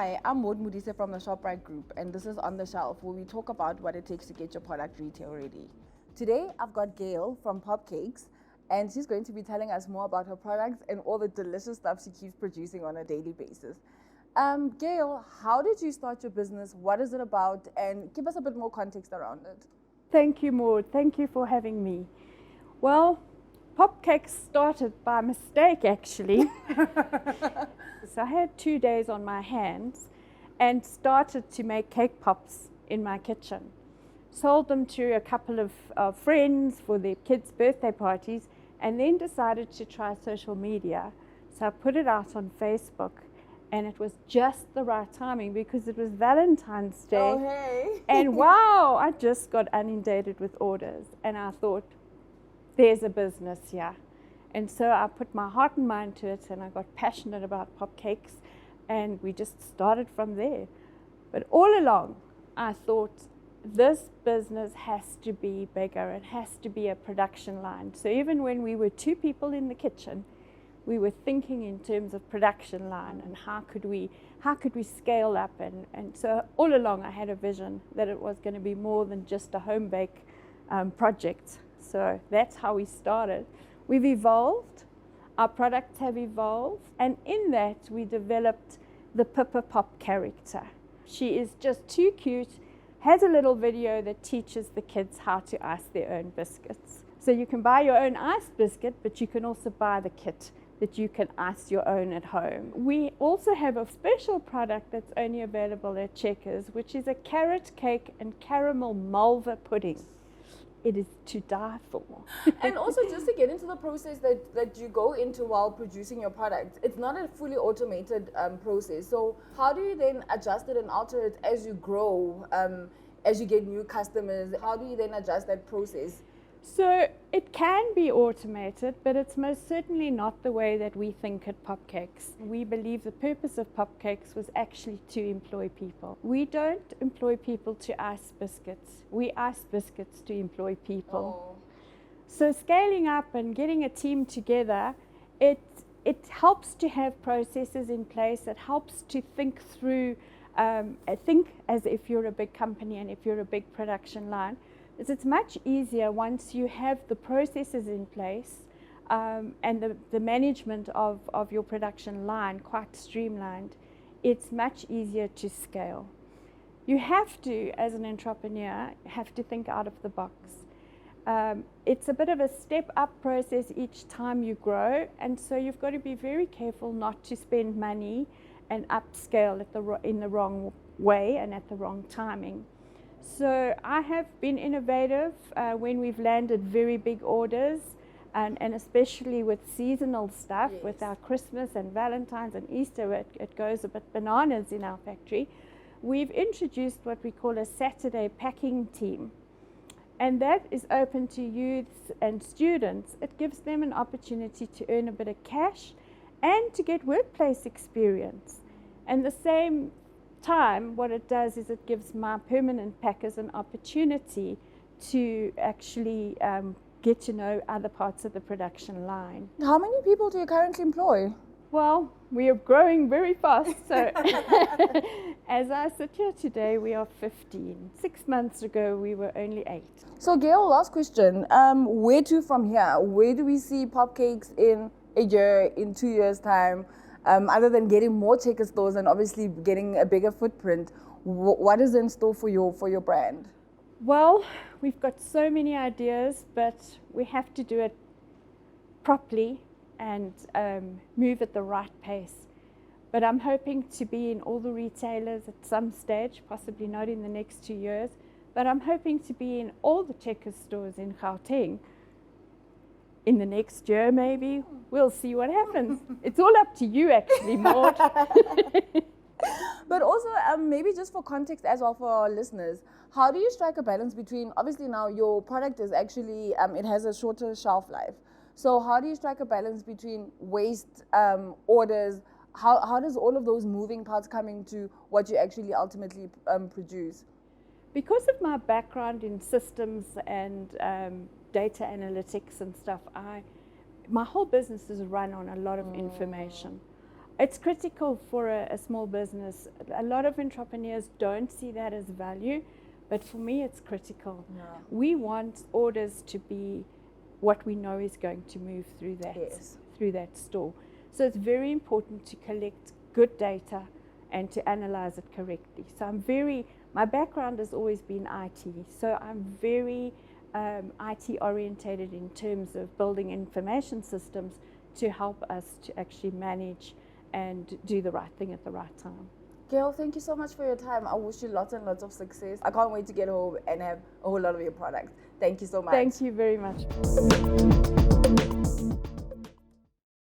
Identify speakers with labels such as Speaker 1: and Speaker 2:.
Speaker 1: Hi, I'm Maude Modise from the ShopRite Group, and this is On the Shelf, where we talk about what it takes to get your product retail ready. Today, I've got Gail from Popcakes, and she's going to be telling us more about her products and all the delicious stuff she keeps producing on a daily basis. Gail, how did you start your business? What is it about? And give us a bit more context around it.
Speaker 2: Thank you, Maude. Thank you for having me. Well, Popcakes started by mistake, actually. So I had 2 days on my hands and started to make cake pops in my kitchen. Sold them to a couple of friends for their kids' birthday parties, and then decided to try social media. So I put it out on Facebook, and it was just the right timing because it was Valentine's Day.
Speaker 1: Oh, hey.
Speaker 2: And wow, I just got inundated with orders, and I thought, there's a business here. And so I put my heart and mind to it, and I got passionate about Popcakes, and we just started from there. But all along, I thought this business has to be bigger. It has to be a production line. So even when we were 2 people in the kitchen, we were thinking in terms of production line and how could we scale up. And so all along, I had a vision that it was going to be more than just a home bake project. So that's how we started. We've evolved, our products have evolved, and in that we developed the Pippa Pop character. She is just too cute, has a little video that teaches the kids how to ice their own biscuits. So you can buy your own iced biscuit, but you can also buy the kit that you can ice your own at home. We also have a special product that's only available at Checkers, which is a carrot cake and caramel malva pudding. It is to die for.
Speaker 1: And also, just to get into the process that you go into while producing your product, it's not a fully automated process. So how do you then adjust it and alter it as you grow, as you get new customers? How do you then adjust that process?
Speaker 2: So it can be automated, but it's most certainly not the way that we think at Popcakes. We believe the purpose of Popcakes was actually to employ people. We don't employ people to ice biscuits. We ice biscuits to employ people.
Speaker 1: Oh.
Speaker 2: So scaling up and getting a team together, it helps to have processes in place. It helps to think through, think as if you're a big company and if you're a big production line. It's much easier once you have the processes in place and the management of your production line quite streamlined. It's much easier to scale. You have to, as an entrepreneur, have to think out of the box. It's a bit of a step-up process each time you grow, and so you've got to be very careful not to spend money and upscale in the wrong way and at the wrong timing. So I have been innovative when we've landed very big orders, and especially with seasonal stuff. Yes. With our Christmas and Valentine's and Easter, it goes a bit bananas in our factory. We've introduced what we call a Saturday packing team, and that is open to youths and students. It gives them an opportunity to earn a bit of cash and to get workplace experience. And the same time, what it does is it gives my permanent packers an opportunity to actually get to know other parts of the production line.
Speaker 1: How many people do you currently employ?
Speaker 2: Well, we are growing very fast. So as I sit here today, we are 15. 6 months ago, we were only 8.
Speaker 1: So Gail, last question. Where to from here? Where do we see Popcakes in a year, in 2 years' time? Other than getting more Checker stores and obviously getting a bigger footprint, what is in store for your brand?
Speaker 2: Well, we've got so many ideas, but we have to do it properly and move at the right pace. But I'm hoping to be in all the retailers at some stage, possibly not in the next 2 years, but I'm hoping to be in all the Checker stores in Gauteng in the next year, maybe. We'll see what happens. It's all up to you, actually, Maude.
Speaker 1: But also, maybe just for context as well for our listeners, how do you strike a balance between, obviously now your product is actually, it has a shorter shelf life. So how do you strike a balance between waste, orders? How does all of those moving parts come into what you actually ultimately produce?
Speaker 2: Because of my background in systems and data analytics and stuff, my whole business is run on a lot of information. It's critical for a small business. A lot of entrepreneurs don't see that as value, but for me it's critical.
Speaker 1: Yeah.
Speaker 2: We want orders to be what we know is going to move through that store. So it's very important to collect good data and to analyze it correctly. So my background has always been IT, so I'm very IT orientated in terms of building information systems to help us to actually manage and do the right thing at the right time.
Speaker 1: Gail, thank you so much for your time. I wish you lots and lots of success. I can't wait to get home and have a whole lot of your products. Thank you so much.
Speaker 2: Thank you very much.